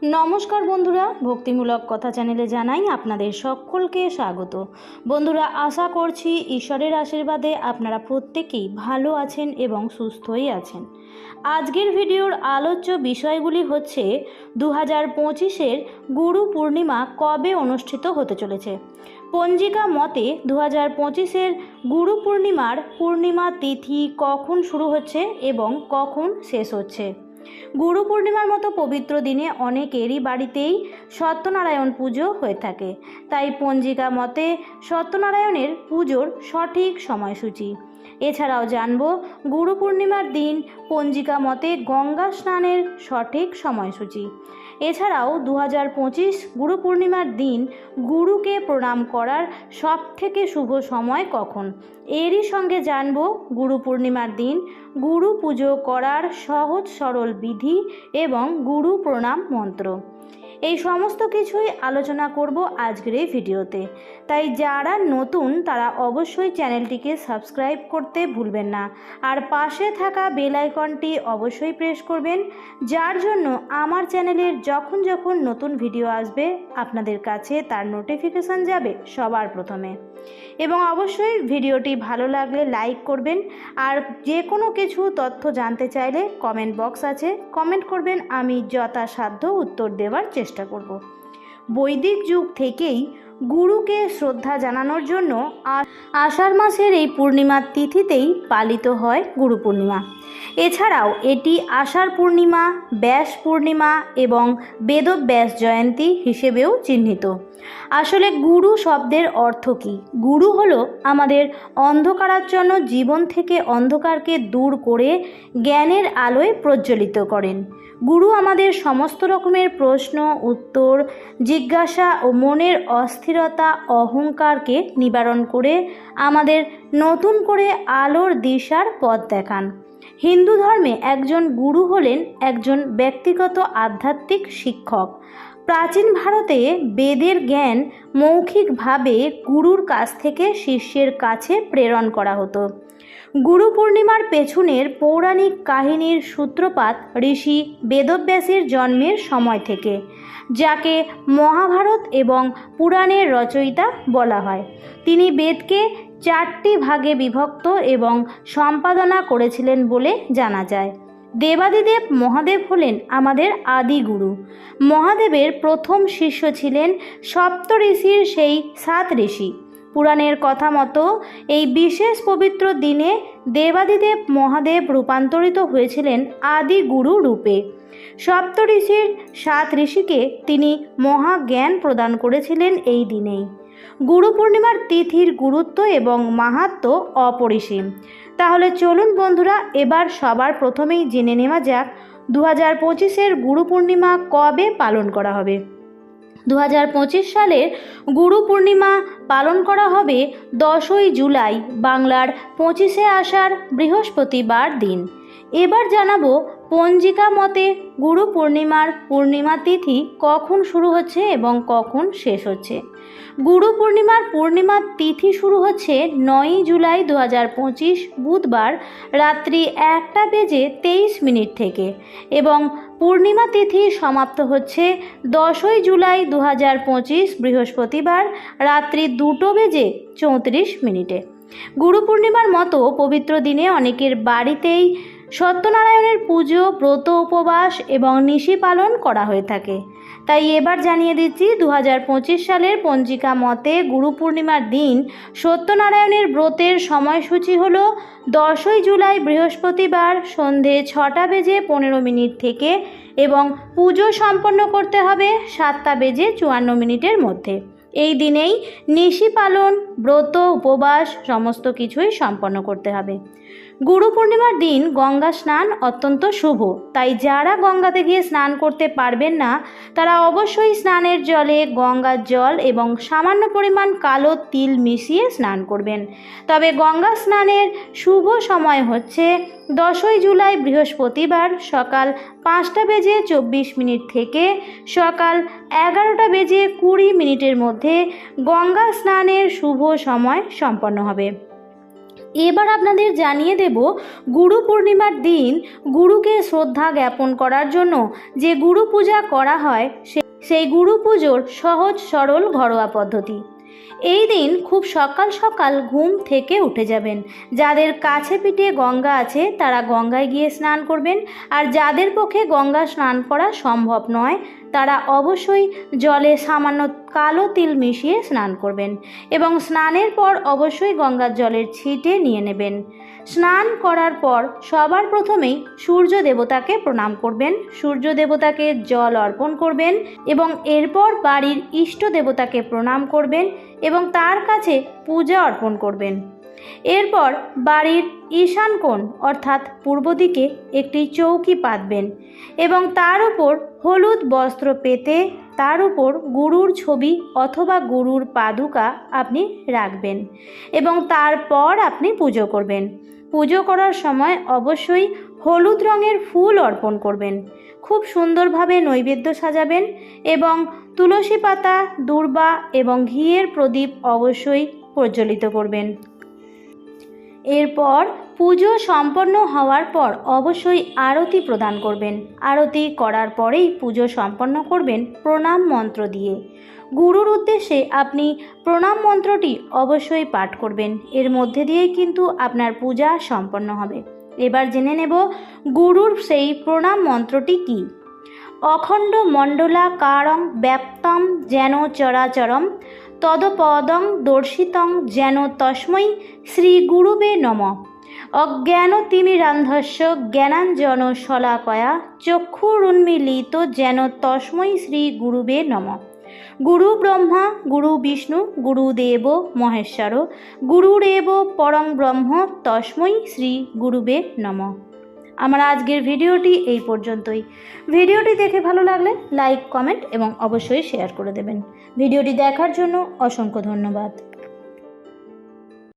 নমস্কার বন্ধুরা, ভক্তিমূলক কথা চ্যানেলে জানাই আপনাদের সকলকে স্বাগত। বন্ধুরা, আশা করছি ঈশ্বরের আশীর্বাদে আপনারা প্রত্যেকেই ভালো আছেন এবং সুস্থই আছেন। আজকের ভিডিওর আলোচ্য বিষয়গুলি হচ্ছে 2025-এর গুরু পূর্ণিমা কবে অনুষ্ঠিত হতে চলেছে। পঞ্জিকা মতে 2025-এর গুরু পূর্ণিমার পূর্ণিমা তিথি কখন শুরু হচ্ছে এবং কখন শেষ হচ্ছে। গুরু পূর্ণিমার মতো পবিত্র দিনে অনেকেরই বাড়িতেই সত্যনারায়ণ পুজো হয়ে থাকে। তাই পঞ্জিকা মতে সত্যনারায়ণের পুজোর সঠিক সময়সূচি। এছাড়াও জানব গুরু পূর্ণিমার দিন পঞ্জিকা মতে গঙ্গা স্নানের সঠিক সময়সূচি। এছাড়াও 2025 গুরু পূর্ণিমার দিন গুরুকে প্রণাম করার সবথেকে শুভ সময় কখন। এরই সঙ্গে জানব গুরু পূর্ণিমার দিন গুরু পুজো করার সহজ সরল বিধি এবং গুরু প্রণাম মন্ত্র। এই সমস্ত কিছুই আলোচনা করব আজকের এই ভিডিওতে। তাই যারা নতুন তারা অবশ্যই চ্যানেলটিকে সাবস্ক্রাইব করতে ভুলবেন না, আর পাশে থাকা বেল আইকনটি অবশ্যই প্রেস করবেন, যার জন্য আমার চ্যানেলের যখন নতুন ভিডিও আসবে আপনাদের কাছে তার নোটিফিকেশান যাবে সবার প্রথমে। এবং অবশ্যই ভিডিওটি ভালো লাগলে লাইক করবেন, আর যে কোনো কিছু তথ্য জানতে চাইলে কমেন্ট বক্স আছে, কমেন্ট করবেন, আমি যথাসাধ্য উত্তর দেওয়ার চেষ্টা করব। বৈদিক যুগ থেকেই গুরুকে শ্রদ্ধা জানানোর জন্য আষাঢ় মাসের এই পূর্ণিমার তিথিতেই পালিত হয় গুরু পূর্ণিমা। এছাড়াও এটি আষাঢ় পূর্ণিমা, ব্যাস পূর্ণিমা এবং বেদব্যাস জয়ন্তী হিসেবেও চিহ্নিত। আসলে গুরু শব্দের অর্থ কী? গুরু হলো আমাদের অন্ধকারাচ্ছন্ন জীবন থেকে অন্ধকারকে দূর করে জ্ঞানের আলোয় প্রজ্বলিত করেন। গুরু আমাদের সমস্ত রকমের প্রশ্ন, উত্তর, জিজ্ঞাসা ও মনের অস্থিরতা, অহংকারকে নিবারণ করে আমাদের নতুন করে আলোর দিশার পথ দেখান। হিন্দু ধর্মে একজন গুরু হলেন একজন ব্যক্তিগত আধ্যাত্মিক শিক্ষক। প্রাচীন ভারতে বেদের জ্ঞান মৌখিকভাবে গুরুর কাছ থেকে শিষ্যের কাছে প্রেরণ করা হতো। গুরু পূর্ণিমার পেছনের পৌরাণিক কাহিনীর সূত্রপাত ঋষি বেদব্যাসের জন্মের সময় থেকে, যাকে মহাভারত এবং পুরাণের রচয়িতা বলা হয়। তিনি বেদকে 4টি ভাগে বিভক্ত এবং সম্পাদনা করেছিলেন বলে জানা যায়। দেবাদিদেব মহাদেব হলেন আমাদের আদি গুরু। মহাদেবের প্রথম শিষ্য ছিলেন সপ্তঋষির সেই 7 ঋষি। পুরাণের কথা মতো এই বিশেষ পবিত্র দিনে দেবাদিদেব মহাদেব রূপান্তরিত হয়েছিলেন আদি গুরু রূপে। সপ্তঋষির 7 ঋষিকে তিনি মহাজ্ঞান প্রদান করেছিলেন এই দিনেই। গুরু পূর্ণিমার তিথির গুরুত্ব এবং মাহাত্ম্য অপরিসীম। তাহলে চলুন বন্ধুরা, এবার সবার প্রথমেই জেনে নেওয়া যাক 2025-এর গুরু পূর্ণিমা কবে পালন করা হবে। 2025 সালের গুরু পূর্ণিমা পালন করা হবে 10ই জুলাই, বাংলার 25শে আষাঢ়, বৃহস্পতিবার দিন। এবার জানাবো পঞ্জিকা মতে গুরু পূর্ণিমার পূর্ণিমা তিথি কখন শুরু হচ্ছে এবং কখন শেষ হচ্ছে। গুরু পূর্ণিমার তিথি শুরু হচ্ছে 9ই জুলাই 2025 বুধবার রাত্রি 1:23 থেকে এবং পূর্ণিমা তিথি সমাপ্ত হচ্ছে 10ই জুলাই 2025 বৃহস্পতিবার রাত্রি 2:34। গুরু পূর্ণিমার মতো পবিত্র দিনে অনেকের বাড়িতেই সত্যনারায়ণের পুজো, ব্রত, উপবাস এবং নিশি পালন করা হয়ে থাকে। তাই এবার জানিয়ে দিচ্ছি 2025 সালের পঞ্জিকা মতে গুরু পূর্ণিমার দিন সত্যনারায়ণের ব্রতের সময়সূচি হল 10ই জুলাই বৃহস্পতিবার সন্ধে 6:15 থেকে এবং পুজো সম্পন্ন করতে হবে 7:54 মধ্যে। এই দিনেই নিশি পালন, ব্রত, উপবাস সমস্ত কিছুই সম্পন্ন করতে হবে। গুরু পূর্ণিমার দিন গঙ্গা স্নান অত্যন্ত শুভ। তাই যারা গঙ্গাতে গিয়ে স্নান করতে পারবেন না তারা অবশ্যই স্নানের জলে গঙ্গার জল এবং সামান্য পরিমাণ কালো তিল মিশিয়ে স্নান করবেন। তবে গঙ্গা স্নানের শুভ সময় হচ্ছে 10ই জুলাই বৃহস্পতিবার সকাল 5:24 থেকে সকাল 11:20 মধ্যে গঙ্গা স্নানের শুভ সময় সম্পন্ন হবে। এবার আপনাদের জানিয়ে দেব গুরু পূর্ণিমার দিন গুরুকে শ্রদ্ধা জ্ঞাপন করার জন্য যে গুরু পূজা করা হয় সেই গুরু পুজোর সহজ সরল ঘরোয়া পদ্ধতি। এই দিন খুব সকাল সকাল ঘুম থেকে উঠে যাবেন। যাদের কাছে পিঠে গঙ্গা আছে তারা গঙ্গায় গিয়ে স্নান করবেন, আর যাদের পক্ষে গঙ্গা স্নান করা সম্ভব নয় তারা অবশ্যই জলে সামান্য কালো তিল মিশিয়ে স্নান করবেন এবং স্নানের পর অবশ্যই গঙ্গার জলের ছিটে নিয়ে নেবেন। স্নান করার পর সবার প্রথমেই সূর্য দেবতাকে প্রণাম করবেন, সূর্য দেবতাকে জল অর্পণ করবেন এবং এরপর বাড়ির ইষ্ট দেবতাকে প্রণাম করবেন এবং তার কাছে পূজা অর্পণ করবেন। এরপর বাড়ির ঈশান কোণ অর্থাৎ পূর্ব দিকে একটি চৌকি পাতবেন এবং তার উপর হলুদ বস্ত্র পেতে তার উপর গুরুর ছবি অথবা গুরুর পাদুকা আপনি রাখবেন এবং তারপর আপনি পুজো করবেন। পুজো করার সময় অবশ্যই হলুদ রঙের ফুল অর্পণ করবেন। খুব সুন্দরভাবে নৈবেদ্য সাজাবেন এবং তুলসী পাতা, দূর্বা এবং ঘিয়ের প্রদীপ অবশ্যই প্রজ্বলিত করবেন। এরপর পুজো সম্পন্ন হওয়ার পর অবশ্যই আরতি প্রদান করবেন। আরতি করার পরেই পুজো সম্পন্ন করবেন প্রণাম মন্ত্র দিয়ে। গুরুর উদ্দেশ্যে আপনি প্রণাম মন্ত্রটি অবশ্যই পাঠ করবেন। এর মধ্যে দিয়েই কিন্তু আপনার পূজা সম্পন্ন হবে। এবার জেনে নেব গুরুর সেই প্রণাম মন্ত্রটি কী। অখণ্ড মণ্ডলাকারং ব্যাপ্তং যেন চরাচরম তদপদং দর্শিতং যেন তস্मै শ্রী গুরুবে নমঃ। অজ্ঞানতিমিরান্ধস্য জ্ঞানাঞ্জন শলাকয়া চক্ষুরুন্মীলিত যেন তস্मै শ্রী গুরুবে নমঃ। গুরু ব্রহ্মা গুরু বিষ্ণু গুরুদেব মহেশ্বর গুরুরেব পরং ব্রহ্ম তস্मै শ্রী গুরুবে নমঃ। আমার আজকের ভিডিওটি এই পর্যন্তই। ভিডিওটি দেখে ভালো লাগলে লাইক, কমেন্ট এবং অবশ্যই শেয়ার করে দেবেন। ভিডিওটি দেখার জন্য অসংখ্য ধন্যবাদ।